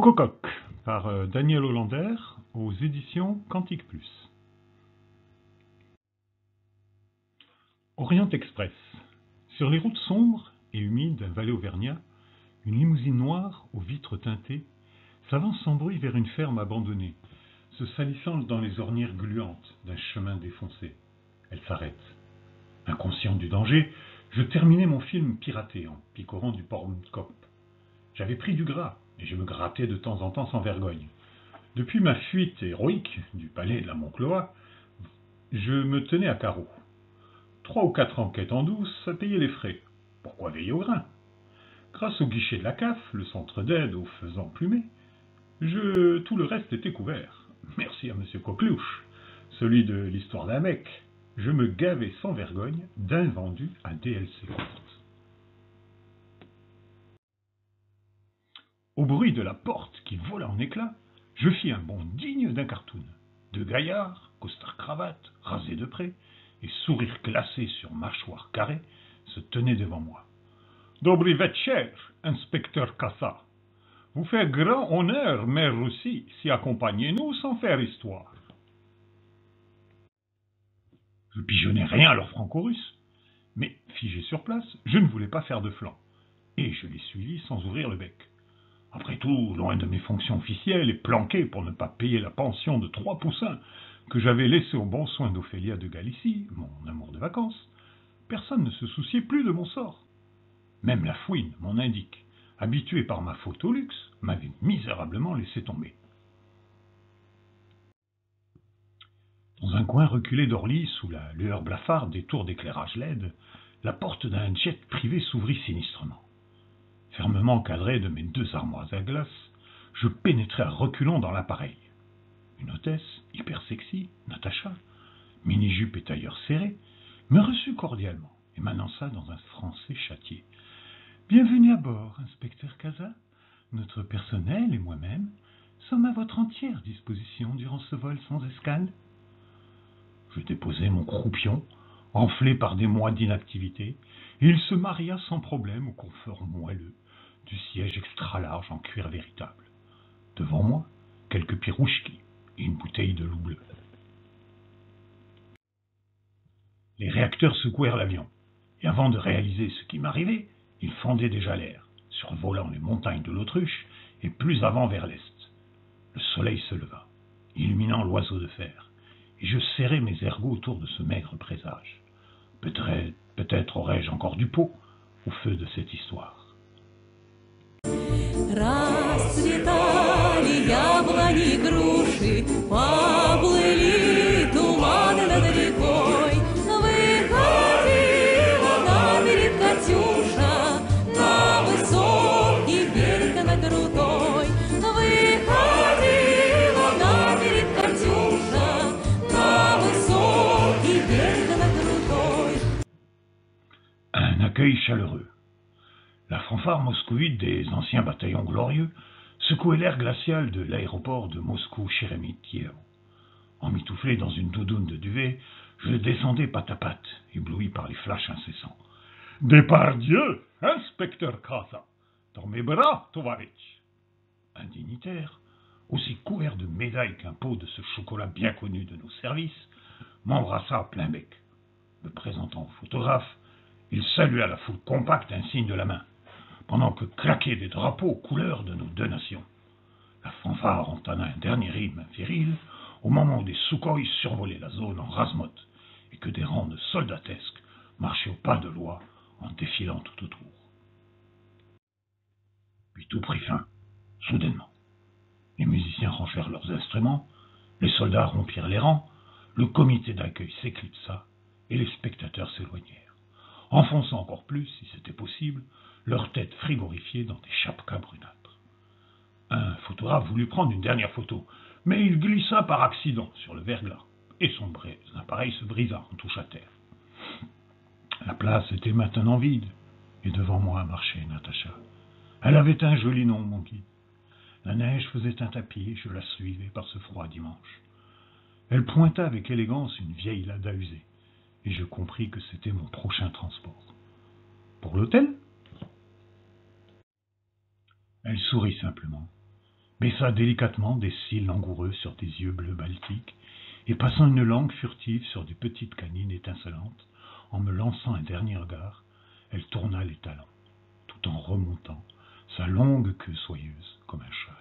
Cocococ par Daniel Hollander aux éditions Quantique Plus. Orient Express. Sur les routes sombres et humides d'un Valais auvergnat, une limousine noire aux vitres teintées s'avance sans bruit vers une ferme abandonnée, se salissant dans les ornières gluantes d'un chemin défoncé. Elle s'arrête. Inconscient du danger, je terminais mon film piraté en picorant du porn-cop. J'avais pris du gras, et je me grattais de temps en temps sans vergogne. Depuis ma fuite héroïque du palais de la Moncloa, je me tenais à carreau. 3 ou 4 enquêtes en douce, ça payait les frais. Pourquoi veiller au grain? Grâce au guichet de la CAF, le centre d'aide aux faisans plumés, tout le reste était couvert. Merci à monsieur Coqueluche, celui de l'histoire d'un mec. Je me gavais sans vergogne d'un vendu à DLC courte. Au bruit de la porte qui vola en éclats, je fis un bond digne d'un cartoon. 2 gaillards, costard-cravate, rasés de près, et sourire glacé sur mâchoire carrée, se tenaient devant moi. « Dobry večer, inspecteur Kassa. Vous faites grand honneur, mère Russie, si accompagnez-nous sans faire histoire. » Je pigeonnais rien à leur franco-russe, mais figé sur place, je ne voulais pas faire de flanc, et je les suivis sans ouvrir le bec. Après tout, loin de mes fonctions officielles et planqué pour ne pas payer la pension de 3 poussins que j'avais laissée au bon soin d'Ophélia de Galicie, mon amour de vacances, personne ne se souciait plus de mon sort. Même la fouine, mon indique, habituée par ma faute au luxe, m'avait misérablement laissé tomber. Dans un coin reculé d'Orly, sous la lueur blafarde des tours d'éclairage LED, la porte d'un jet privé s'ouvrit sinistrement. Fermement encadré de mes 2 armoires à glace, je pénétrai à reculons dans l'appareil. Une hôtesse, hyper sexy, Natacha, mini-jupe et tailleur serré, me reçut cordialement et m'annonça dans un français châtié. « Bienvenue à bord, inspecteur Kassa. Notre personnel et moi-même sommes à votre entière disposition durant ce vol sans escale. » Je déposai mon croupion, enflé par des mois d'inactivité, et il se maria sans problème au confort moelleux du siège extra large en cuir véritable. Devant moi, quelques pirouchki et une bouteille de loup bleu. Les réacteurs secouèrent l'avion, et avant de réaliser ce qui m'arrivait, il fendait déjà l'air, survolant les montagnes de l'Autruche et plus avant vers l'est. Le soleil se leva, illuminant l'oiseau de fer, et je serrai mes ergots autour de ce maigre présage. Peut-être aurais-je encore du pot au feu de cette histoire. Расцветали яблони, груши, поплыли туманы над рекой. Выходила на берег Катюша, на высокий берег на крутой. Выходила на берег Катюша, на высокий берег на крутой. Un accueil chaleureux. La fanfare moscovite des anciens bataillons glorieux secouait l'air glacial de l'aéroport de Moscou-Sheremetyevo. Emmitouflé dans une doudoune de duvet, je descendais patte à patte, ébloui par les flashs incessants. « Depardieu, inspecteur Kassa, dans mes bras, tovarich !» Un dignitaire, aussi couvert de médailles qu'un pot de ce chocolat bien connu de nos services, m'embrassa à plein bec. Me présentant au photographe, il salua la foule compacte d'un signe de la main, pendant que claquaient des drapeaux aux couleurs de nos 2 nations. La fanfare entonna un dernier rythme viril au moment où des Sukhoi survolaient la zone en rase-motte et que des rangs de soldatesques marchaient au pas de loi en défilant tout autour. Puis tout prit fin, soudainement. Les musiciens rangèrent leurs instruments, les soldats rompirent les rangs, le comité d'accueil s'éclipsa et les spectateurs s'éloignèrent, enfonçant encore plus, si c'était possible, leurs têtes frigorifiées dans des chapkas brunâtres. Un photographe voulut prendre une dernière photo, mais il glissa par accident sur le verglas, et son appareil se brisa en touche à terre. La place était maintenant vide, et devant moi marchait Natacha. Elle avait un joli nom, mon guide. La neige faisait un tapis, et je la suivais par ce froid dimanche. Elle pointa avec élégance une vieille Lada usée, et je compris que c'était mon prochain transport. Pour l'hôtel ? Elle sourit simplement, baissa délicatement des cils langoureux sur des yeux bleus baltiques, et passant une langue furtive sur des petites canines étincelantes, en me lançant un dernier regard, elle tourna les talons, tout en remontant sa longue queue soyeuse comme un châle.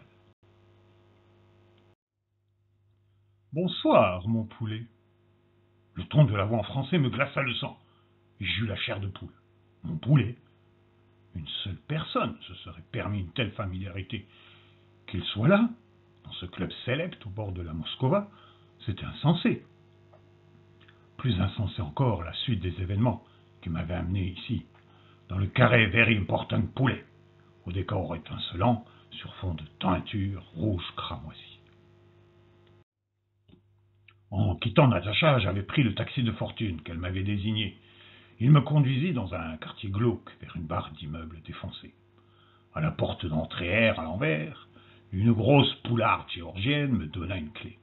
« Bonsoir, mon poulet. » Le ton de la voix en français me glaça le sang, et j'eus la chair de poule. Mon poulet. Une seule personne se serait permis une telle familiarité. Qu'il soit là, dans ce club sélect au bord de la Moscova, c'était insensé. Plus insensé encore la suite des événements qui m'avaient amené ici, dans le carré very important poulet, au décor étincelant sur fond de teinture rouge cramoisie. En quittant Natacha, j'avais pris le taxi de fortune qu'elle m'avait désigné. Il me conduisit dans un quartier glauque vers une barre d'immeubles défoncés. À la porte d'entrée à l'envers, une grosse poularde géorgienne me donna une clé.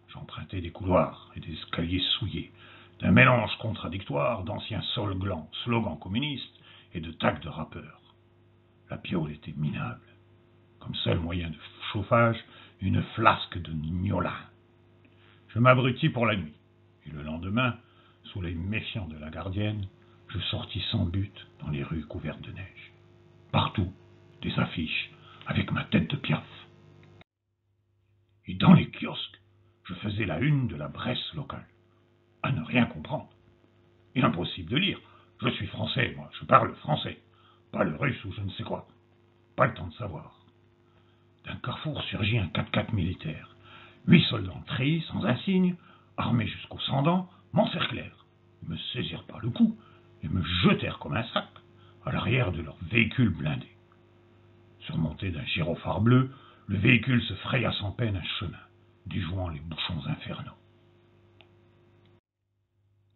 J'empruntai des couloirs et des escaliers souillés, d'un mélange contradictoire d'anciens slogans communistes et de tags de rappeurs. La piole était minable. Comme seul moyen de chauffage, une flasque de gnolin. Je m'abrutis pour la nuit, et le lendemain, sous l'œil méfiant de la gardienne, je sortis sans but dans les rues couvertes de neige. Partout, des affiches avec ma tête de Piaf. Et dans les kiosques, je faisais la une de la Bresse locale, à ne rien comprendre. Et impossible de lire. Je suis français, moi, je parle français, pas le russe ou je ne sais quoi. Pas le temps de savoir. D'un carrefour surgit un 4x4 militaire. 8 soldats en treillis, sans insigne, armés jusqu'aux 100 dents, m'encerclèrent. Ils me saisirent par le cou et me jetèrent comme un sac à l'arrière de leur véhicule blindé. Surmonté d'un gyrophare bleu, le véhicule se fraya sans peine un chemin, déjouant les bouchons infernaux.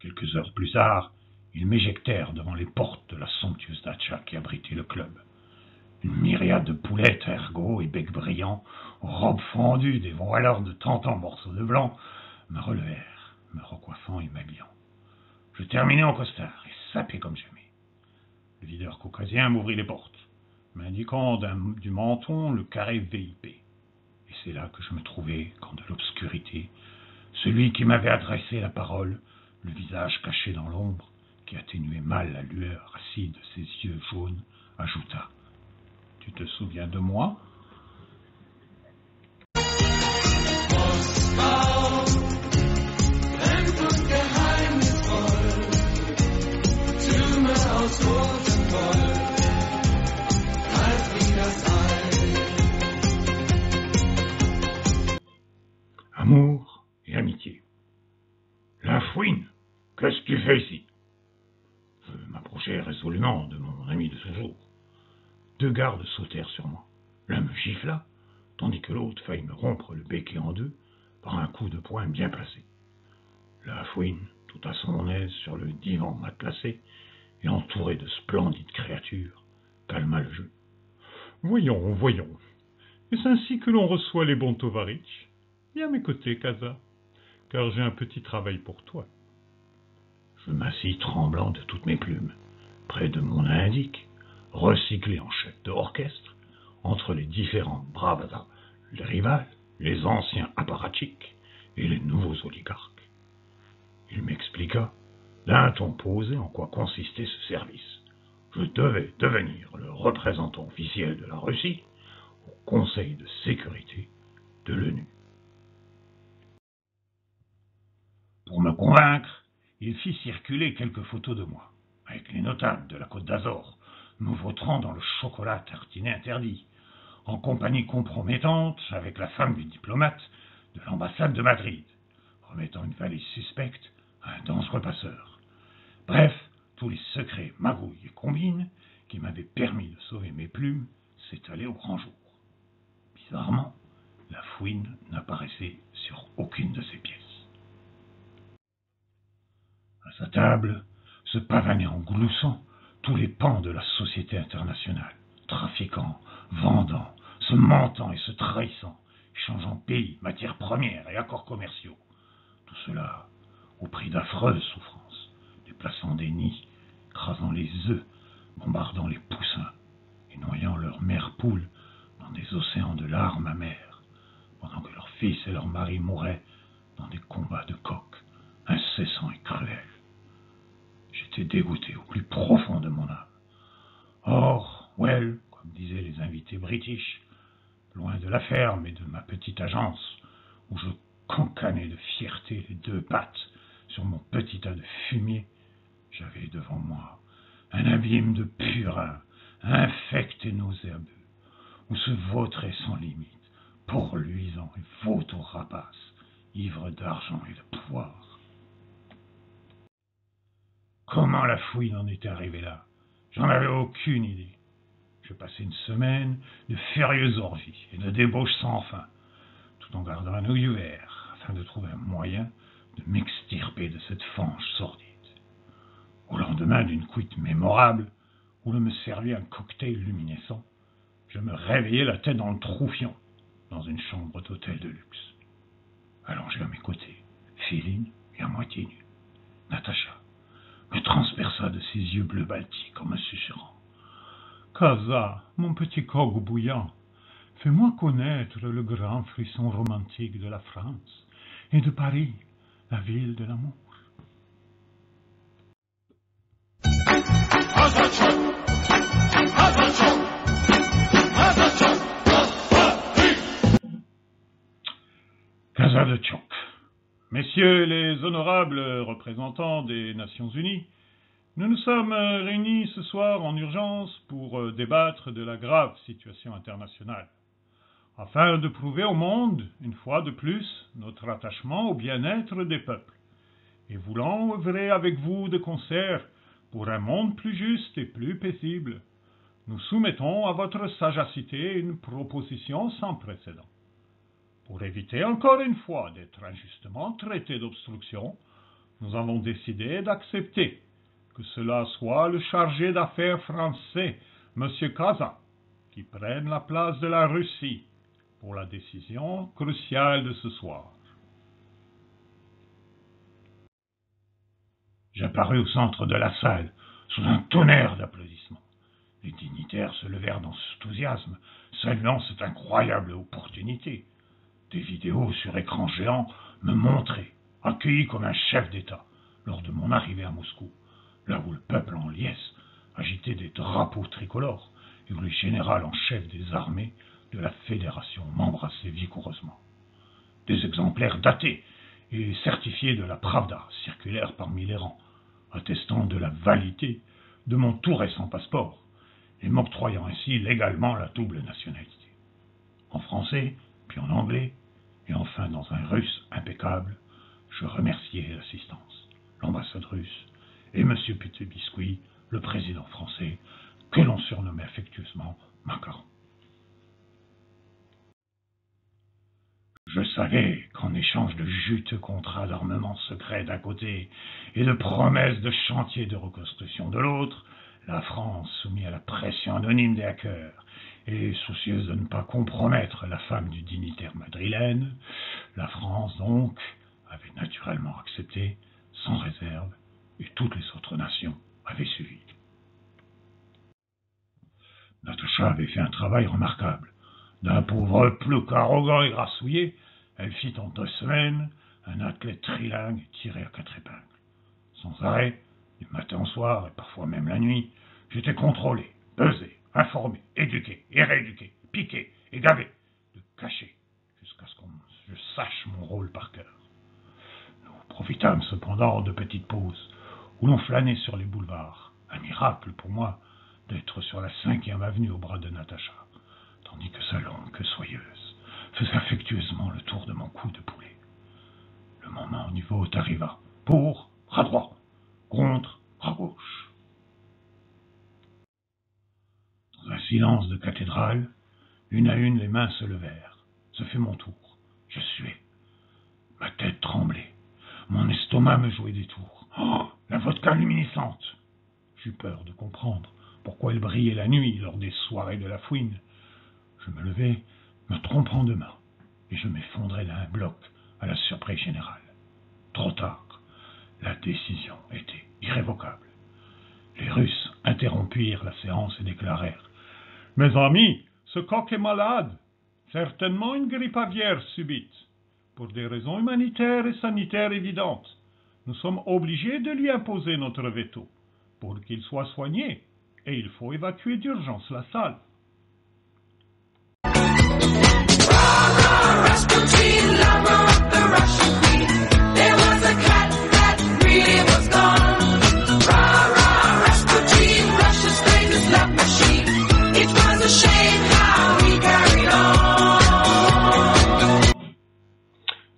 Quelques heures plus tard, ils m'éjectèrent devant les portes de la somptueuse dacha qui abritait le club. Une myriade de poulettes, ergots et becs brillants, aux robes fendues des voileurs de tentants morceaux de blanc, me relevèrent, me recoiffant et m'habillant. Je terminai en costard et sapé comme jamais. Le videur caucasien m'ouvrit les portes, m'indiquant du menton le carré VIP. Et c'est là que je me trouvai, quand de l'obscurité, celui qui m'avait adressé la parole, le visage caché dans l'ombre, qui atténuait mal la lueur acide de ses yeux jaunes, ajouta: « Tu te souviens de moi ?» Amour et amitié. La fouine, qu'est-ce que tu fais ici? Je m'approchai résolument de mon ami de toujours. 2 gardes sautèrent sur moi. L'un me gifla, tandis que l'autre faillit me rompre le béquet en 2 par un coup de poing bien placé. La fouine, tout à son aise sur le divan matelassé et entouré de splendides créatures, calma le jeu. Voyons, voyons. Est-ce ainsi que l'on reçoit les bons Tovarich? Viens à mes côtés, Kaza, car j'ai un petit travail pour toi. Je m'assis tremblant de toutes mes plumes, près de mon indique, recyclé en chef d'orchestre, entre les différents bravas, les rivales, les anciens apparatchiks et les nouveaux oligarques. Il m'expliqua, d'un ton posé, en quoi consistait ce service. Je devais devenir le représentant officiel de la Russie au Conseil de sécurité de l'ONU. Pour me convaincre, il fit circuler quelques photos de moi, avec les notables de la Côte d'Azur, me vautrant dans le chocolat tartiné interdit, en compagnie compromettante avec la femme du diplomate de l'ambassade de Madrid, remettant une valise suspecte à un dangereux passeur. Bref, tous les secrets, magouilles et combines qui m'avaient permis de sauver mes plumes s'étalaient au grand jour. Bizarrement, la fouine n'apparaissait sur aucune de ces pièces. À sa table se pavanaient en gloussant tous les pans de la société internationale, trafiquant, vendant, se mentant et se trahissant, échangeant pays, matières premières et accords commerciaux. Tout cela au prix d'affreuses souffrances, déplaçant des nids, écrasant les œufs, bombardant les poussins et noyant leurs mères poules dans des océans de larmes amères, pendant que leurs fils et leurs maris mouraient dans des combats de coqs incessants et cruels. J'étais dégoûté au plus profond de mon âme. Or, well, comme disaient les invités british, loin de la ferme et de ma petite agence, où je cancanais de fierté les deux pattes sur mon petit tas de fumier, j'avais devant moi un abîme de purin, infect et nauséabond, où se vautrait sans limite, pourluisant et vautour rapace, ivre d'argent et de pouvoir. Comment la fouine en était arrivée là? J'en avais aucune idée. Je passais une semaine de furieuses orgies et de débauches sans fin, tout en gardant un œil ouvert, afin de trouver un moyen de m'extirper de cette fange sordide. Au lendemain d'une cuite mémorable, où l'on me servit un cocktail luminescent, je me réveillai la tête dans le troufion, dans une chambre d'hôtel de luxe. Allongée à mes côtés, filine et à moitié nue, Natacha me transperça de ses yeux bleus baltiques en me susurrant. « Casa, mon petit coq bouillant, fais-moi connaître le grand frisson romantique de la France et de Paris, la ville de l'amour. » Casa de Tchok. Messieurs les honorables représentants des Nations Unies, nous nous sommes réunis ce soir en urgence pour débattre de la grave situation internationale, afin de prouver au monde, une fois de plus, notre attachement au bien-être des peuples, et voulant œuvrer avec vous de concert pour un monde plus juste et plus paisible, nous soumettons à votre sagacité une proposition sans précédent. Pour éviter encore une fois d'être injustement traités d'obstruction, nous avons décidé d'accepter que cela soit le chargé d'affaires français, M. Casa, qui prenne la place de la Russie pour la décision cruciale de ce soir. J'apparus au centre de la salle, sous un tonnerre d'applaudissements. Les dignitaires se levèrent dans enthousiasme, saluant cette incroyable opportunité. Des vidéos sur écran géant me montraient, accueilli comme un chef d'État, lors de mon arrivée à Moscou, là où le peuple en liesse agitait des drapeaux tricolores et où le général en chef des armées de la Fédération m'embrassait vigoureusement. Des exemplaires datés et certifiés de la Pravda circulèrent parmi les rangs, attestant de la validité de mon tout récent passeport et m'octroyant ainsi légalement la double nationalité. En français, puis en anglais, et enfin dans un russe impeccable, je remerciai l'assistance, l'ambassade russe, et M. Petit Biscuit, le président français, que l'on surnommait affectueusement Macaron. Je savais qu'en échange de juteux contrats d'armement secret d'un côté et de promesses de chantiers de reconstruction de l'autre, la France, soumise à la pression anonyme des hackers et soucieuse de ne pas compromettre la femme du dignitaire madrilène, la France donc avait naturellement accepté, sans réserve, et toutes les autres nations avaient suivi. Natacha avait fait un travail remarquable. D'un pauvre plouc arrogant et grassouillé, elle fit en 2 semaines un athlète trilingue tiré à 4 épingles. Sans arrêt, du matin au soir, et parfois même la nuit, j'étais contrôlé, pesé, informé, éduqué et rééduqué, piqué et gavé, de caché, jusqu'à ce que je sache mon rôle par cœur. Nous profitâmes cependant de petites pauses, où l'on flânait sur les boulevards. Un miracle pour moi d'être sur la 5e avenue au bras de Natacha, tandis que sa longue soyeuse faisait affectueusement le tour de mon cou de poulet. Le moment du vote arriva. Pour, bras droit. Contre, bras gauche. Dans un silence de cathédrale, une à une les mains se levèrent. Ce fut mon tour. Je suais. Ma tête tremblait. Mon estomac me jouait des tours. Oh, la vodka luminescente! J'eus peur de comprendre pourquoi elle brillait la nuit lors des soirées de la fouine. Je me levai, me trompant de main, et je m'effondrai d'un bloc à la surprise générale. Trop tard, la décision était irrévocable. Les Russes interrompirent la séance et déclarèrent « Mes amis, Ce coq est malade, certainement une grippe aviaire subite. Pour des raisons humanitaires et sanitaires évidentes, nous sommes obligés de lui imposer notre veto. Pour qu'il soit soigné, et il faut évacuer d'urgence la salle. Rasputin, lover of the Russian queen. There was a cat that really was gone. Rasputin, Russia's greatest love machine. It was a shame how he carried on.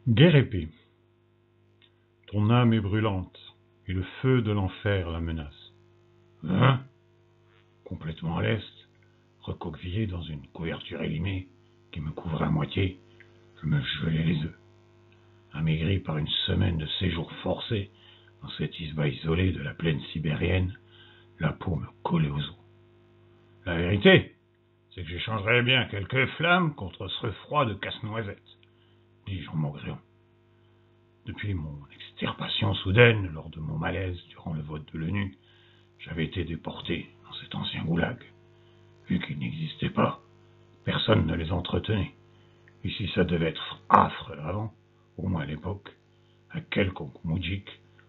Guerre épée. Ton âme est brûlante, et le feu de l'enfer la menace. Hein? Complètement à l'est, recoquevillé dans une couverture élimée qui me couvrait à moitié, je me gelais les œufs. Amaigri par une semaine de séjour forcé dans cet isba isolé de la plaine sibérienne, la peau me collait aux os. La vérité, c'est que j'échangerais bien quelques flammes contre ce froid de casse-noisette, dis-je en maugréant. Depuis mon extirpation soudaine lors de mon malaise durant le vote de l'ONU, j'avais été déporté dans cet ancien goulag. Vu qu'ils n'existaient pas, personne ne les entretenait. Et si ça devait être affreux avant, au moins à l'époque, un quelconque moudjik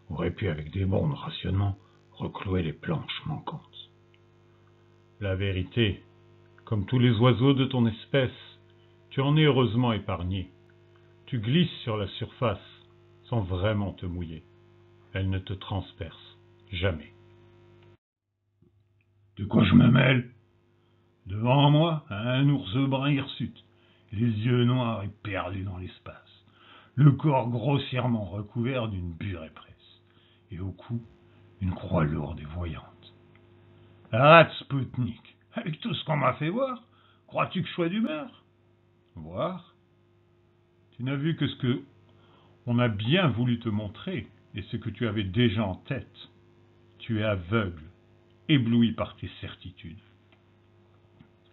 aurait pu, avec des bons de rationnement, reclouer les planches manquantes. La vérité, comme tous les oiseaux de ton espèce, tu en es heureusement épargné. Tu glisses sur la surface sans vraiment te mouiller. Elle ne te transperce jamais. De quoi je me mêle? Devant moi, un ours brun hirsute, les yeux noirs et perdus dans l'espace, le corps grossièrement recouvert d'une bure épaisse, et au cou, une croix lourde et voyante. Arrête, Spoutnik, avec tout ce qu'on m'a fait voir, crois-tu que je sois d'humeur? Voir? Tu n'as vu que ce que on a bien voulu te montrer, et ce que tu avais déjà en tête. Tu es aveugle, ébloui par tes certitudes.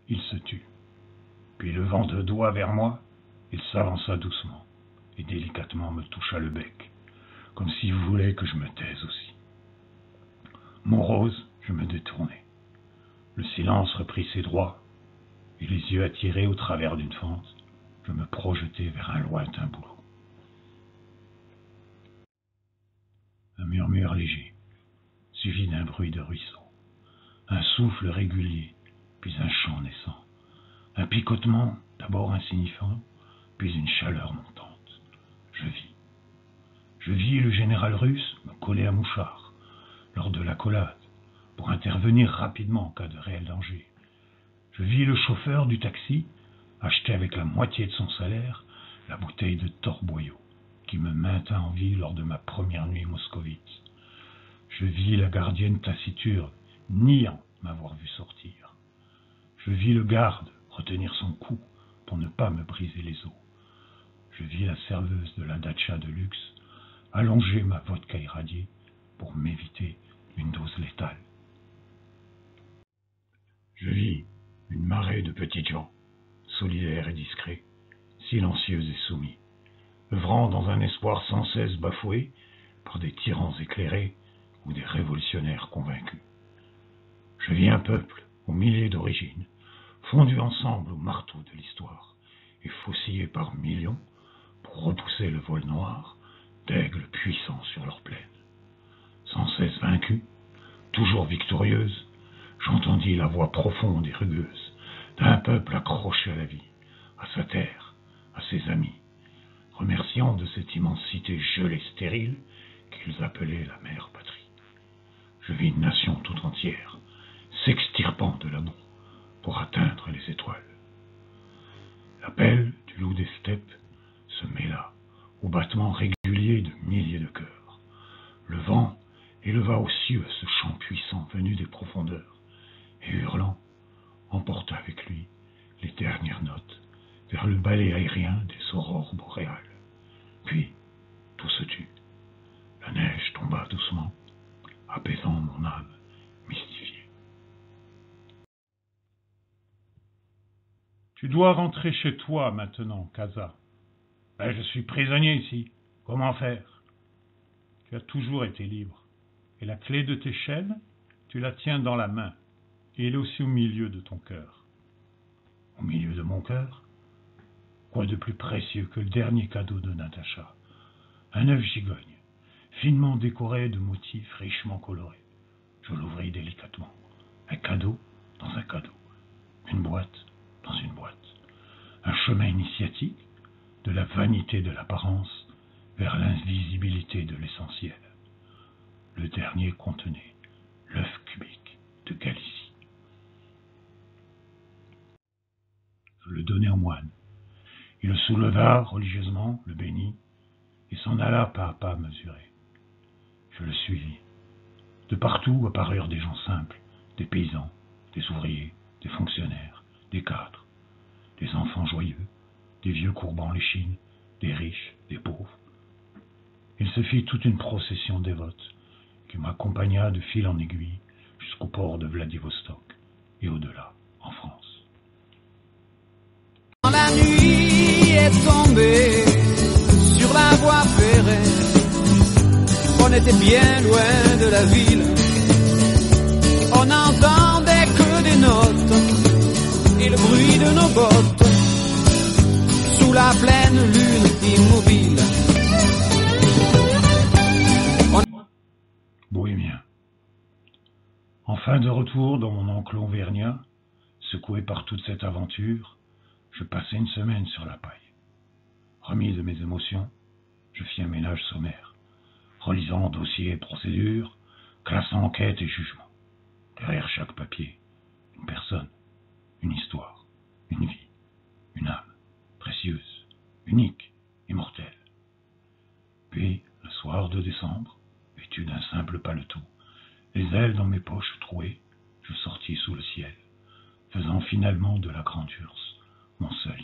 Il se tut, puis levant deux doigts vers moi, il s'avança doucement, et délicatement me toucha le bec, comme s'il voulait que je me taise aussi. Morose, je me détournai. Le silence reprit ses droits, et les yeux attirés au travers d'une fente, je me projetai vers un lointain boulot. Un murmure léger, suivi d'un bruit de ruisseau, un souffle régulier, puis un chant naissant, un picotement d'abord insignifiant, puis une chaleur montante. Je vis. Je vis le général russe me coller à mouchard, lors de l'accolade, pour intervenir rapidement en cas de réel danger. Je vis le chauffeur du taxi acheter avec la moitié de son salaire la bouteille de torboyau qui me maintint en vie lors de ma première nuit moscovite. Je vis la gardienne taciturne niant m'avoir vu sortir. Je vis le garde retenir son cou pour ne pas me briser les os. Je vis la serveuse de la datcha de luxe allonger ma vodka irradiée pour m'éviter une dose létale. Je vis une marée de petites gens, solidaires et discrets, silencieux et soumis, œuvrant dans un espoir sans cesse bafoué par des tyrans éclairés ou des révolutionnaires convaincus. Je vis un peuple aux milliers d'origines, fondu ensemble au marteau de l'histoire et faucillé par millions pour repousser le vol noir d'aigles puissants sur leur plaine. Sans cesse vaincus, toujours victorieuse, j'entendis la voix profonde et rugueuse d'un peuple accroché à la vie, à sa terre, à ses amis, remerciant de cette immensité gelée stérile qu'ils appelaient la mère patrie. Je vis une nation tout entière s'extirpant de la boue pour atteindre les étoiles. L'appel du loup des steppes se mêla au battement régulier de milliers de cœurs. Le vent éleva aux cieux ce chant puissant venu des profondeurs, et hurlant, emporta avec lui les dernières notes vers le balai aérien des aurores boréales. Puis, tout se tut. La neige tomba doucement, apaisant mon âme mystifiée. Tu dois rentrer chez toi maintenant, Kaza. Ben, je suis prisonnier ici. Comment faire? Tu as toujours été libre. Et la clé de tes chaînes, tu la tiens dans la main. Et elle est aussi au milieu de ton cœur. au milieu de mon cœur. Quoi de plus précieux que le dernier cadeau de Natacha? Un œuf gigogne, finement décoré de motifs richement colorés. Je l'ouvris délicatement. Un cadeau dans un cadeau. Une boîte dans une boîte. Un chemin initiatique de la vanité de l'apparence vers l'invisibilité de l'essentiel. Le dernier contenait l'œuf cubique de Galicie. Je le donnai au moine. Il le souleva religieusement, le bénit, et s'en alla pas à pas mesurer. Je le suivis. De partout apparurent des gens simples, des paysans, des ouvriers, des fonctionnaires, des cadres, des enfants joyeux, des vieux courbant l'échine, des riches, des pauvres. Il se fit toute une procession dévote qui m'accompagna de fil en aiguille jusqu'au port de Vladivostok et au-delà, en France. Quand la nuit est tombée sur la voie ferrée, on était bien loin de la ville. On n'entendait que des notes et le bruit de nos bottes sous la pleine lune immobile. Bohémien. Enfin de retour dans mon enclos auvergnat, secoué par toute cette aventure, je passai une semaine sur la paille. Remis de mes émotions, je fis un ménage sommaire, relisant dossiers et procédures, classant enquêtes et jugements. Derrière chaque papier, une personne, une histoire, une vie, une âme, précieuse, unique, immortelle. Puis, le soir de décembre, vêtu d'un simple paletot, les ailes dans mes poches trouées, je sortis sous le ciel, faisant finalement de la grande Urse mon seul